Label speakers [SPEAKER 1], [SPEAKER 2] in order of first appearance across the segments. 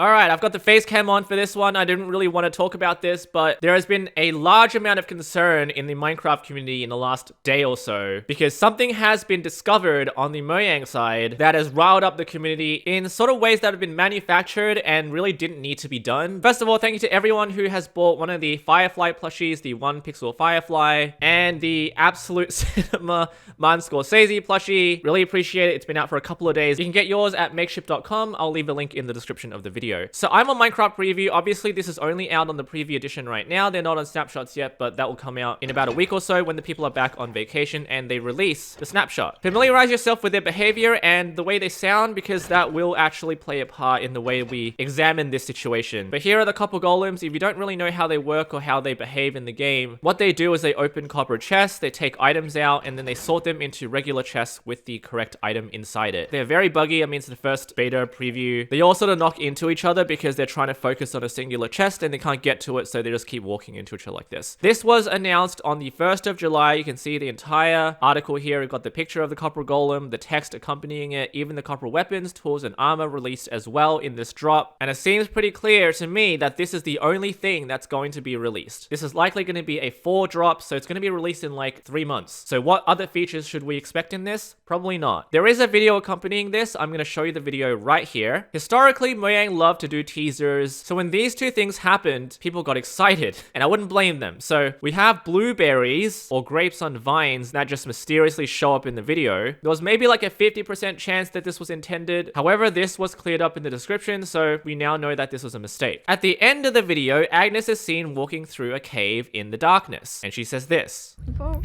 [SPEAKER 1] Alright, I've got the face cam on for this one. I didn't really want to talk about this, but there has been a large amount of concern in the Minecraft community in the last day or so, because something has been discovered on the Mojang side that has riled up the community in sort of ways that have been manufactured and really didn't need to be done. First of all, thank you to everyone who has bought one of the Firefly plushies, the 1 pixel Firefly, and the Absolute Cinema Martin Scorsese plushie. Really appreciate it. It's been out for a couple of days. You can get yours at makeshift.com. I'll leave a link in the description of the video. So I'm on Minecraft Preview. Obviously, this is only out on the Preview edition right now. They're not on snapshots yet, but that will come out in about a week or so when the people are back on vacation and they release the snapshot. Familiarize yourself with their behavior and the way they sound, because that will actually play a part in the way we examine this situation. But here are the copper golems. If you don't really know how they work or how they behave in the game, what they do is they open copper chests, they take items out, and then they sort them into regular chests with the correct item inside it. They're very buggy. I mean, it's the first beta preview. They all sort of knock into each other because they're trying to focus on a singular chest and they can't get to it, so they just keep walking into each other like this. This was announced on the 1st of July. You can see the entire article here. We've got the picture of the copper golem, the text accompanying it, even the copper weapons, tools, and armor released as well in this drop. And it seems pretty clear to me that this is the only thing that's going to be released. This is likely going to be a 4 drop, so it's going to be released in like 3 months. So what other features should we expect in this? Probably not. There is a video accompanying this. I'm going to show you the video right here. Historically, Mojang loved to do teasers. So when these two things happened, people got excited, and I wouldn't blame them. So we have blueberries or grapes on vines that just mysteriously show up in the video. There was maybe like a 50% chance that this was intended. However, this was cleared up in the description, so we now know that this was a mistake. At the end of the video, Agnes is seen walking through a cave in the darkness, and she says this.
[SPEAKER 2] Whoa.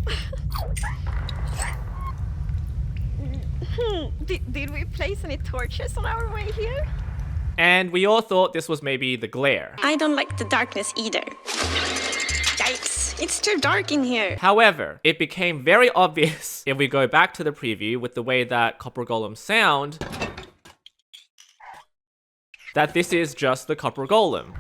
[SPEAKER 2] Did we place any torches on our way here?
[SPEAKER 1] And we all thought this was maybe the glare.
[SPEAKER 2] I don't like the darkness either. Yikes, it's too dark in here.
[SPEAKER 1] However, it became very obvious if we go back to the preview with the way that copper golems sound, that this is just the copper golem.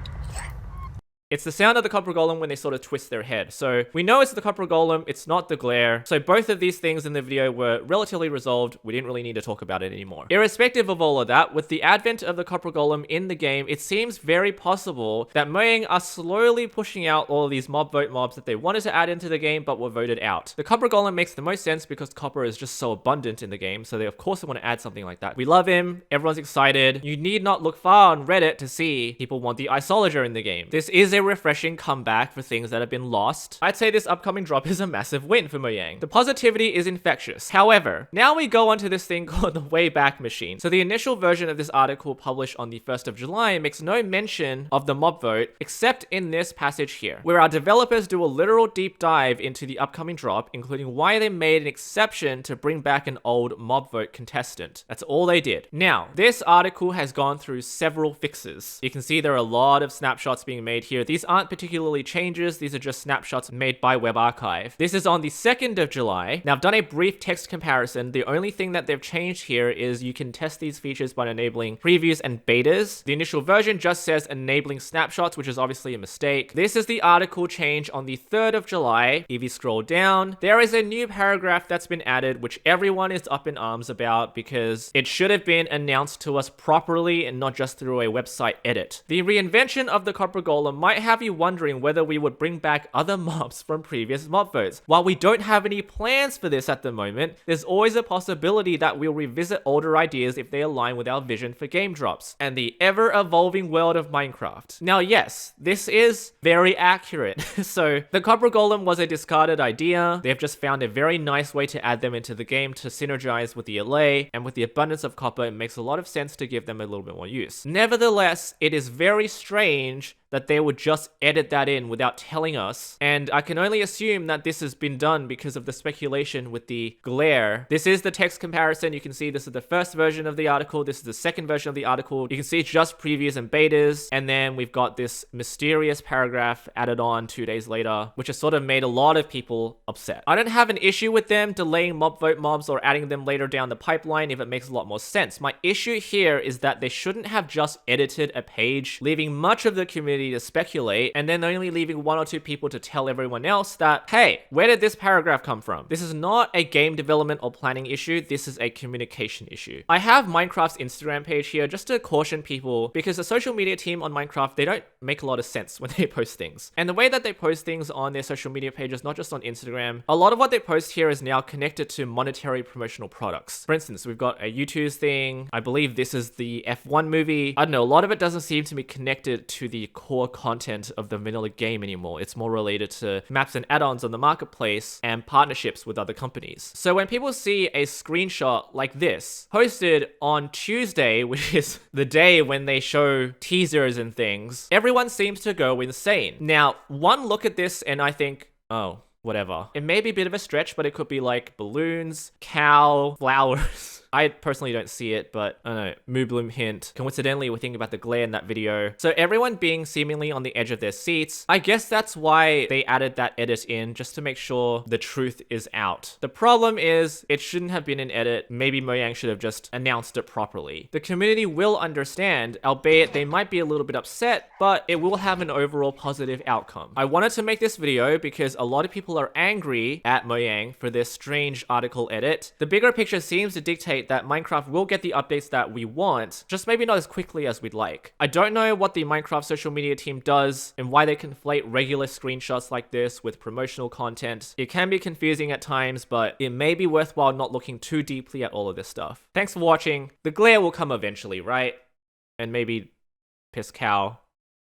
[SPEAKER 1] It's the sound of the copper golem when they sort of twist their head. So we know it's the copper golem, it's not the glare. So both of these things in the video were relatively resolved. We didn't really need to talk about it anymore. Irrespective of all of that, with the advent of the copper golem in the game, it seems very possible that Mojang are slowly pushing out all of these mob vote mobs that they wanted to add into the game but were voted out. The copper golem makes the most sense because copper is just so abundant in the game, so they of course want to add something like that. We love him, everyone's excited. You need not look far on Reddit to see people want the isolager in the game. This is a refreshing comeback for things that have been lost. I'd say this upcoming drop is a massive win for Mojang. The positivity is infectious. However, now we go onto this thing called the Wayback Machine. So the initial version of this article published on the 1st of July makes no mention of the mob vote except in this passage here, where our developers do a literal deep dive into the upcoming drop, including why they made an exception to bring back an old mob vote contestant. That's all they did. Now, this article has gone through several fixes. You can see there are a lot of snapshots being made here. These aren't particularly changes, these are just snapshots made by Web Archive. This is on the 2nd of July. Now I've done a brief text comparison. The only thing that they've changed here is you can test these features by enabling previews and betas. The initial version just says enabling snapshots, which is obviously a mistake. This is the article change on the 3rd of July. If you scroll down, there is a new paragraph that's been added, which everyone is up in arms about because it should have been announced to us properly and not just through a website edit. The reinvention of the copper golem might have you wondering whether we would bring back other mobs from previous mob votes. While we don't have any plans for this at the moment, there's always a possibility that we'll revisit older ideas if they align with our vision for game drops and the ever-evolving world of Minecraft. Now yes, this is very accurate. So the copper golem was a discarded idea. They've just found a very nice way to add them into the game to synergize with the LA, and with the abundance of copper, it makes a lot of sense to give them a little bit more use. Nevertheless, it is very strange that they would just edit that in without telling us. And I can only assume that this has been done because of the speculation with the glare. This is the text comparison. You can see this is the first version of the article. This is the second version of the article. You can see just previews and betas. And then we've got this mysterious paragraph added on 2 days later, which has sort of made a lot of people upset. I don't have an issue with them delaying mob vote mobs or adding them later down the pipeline if it makes a lot more sense. My issue here is that they shouldn't have just edited a page, leaving much of the community community to speculate, and then only leaving 1 or 2 people to tell everyone else that, hey, where did this paragraph come from? This is not a game development or planning issue, this is a communication issue. I have Minecraft's Instagram page here just to caution people, because the social media team on Minecraft, they don't make a lot of sense when they post things. And the way that they post things on their social media pages, not just on Instagram, a lot of what they post here is now connected to monetary promotional products. For instance, we've got a U2's thing. I believe this is the F1 movie. I don't know, a lot of it doesn't seem to be connected to the core content of the vanilla game anymore. It's more related to maps and add-ons on the marketplace and partnerships with other companies. So when people see a screenshot like this posted on Tuesday, which is the day when they show teasers and things, everyone seems to go insane. Now, one look at this and I think, oh, whatever. It may be a bit of a stretch, but it could be like balloons, cow, flowers. I personally don't see it, but I don't know, Moobloom hint. Coincidentally, we're thinking about the glare in that video. So everyone being seemingly on the edge of their seats, I guess that's why they added that edit in, just to make sure the truth is out. The problem is, it shouldn't have been an edit. Maybe Mojang should have just announced it properly. The community will understand, albeit they might be a little bit upset, but it will have an overall positive outcome. I wanted to make this video because a lot of people are angry at Mojang for this strange article edit. The bigger picture seems to dictate that Minecraft will get the updates that we want, just maybe not as quickly as we'd like. I don't know what the Minecraft social media team does and why they conflate regular screenshots like this with promotional content. It can be confusing at times, but it may be worthwhile not looking too deeply at all of this stuff. Thanks for watching. The glare will come eventually, right? And maybe piss cow.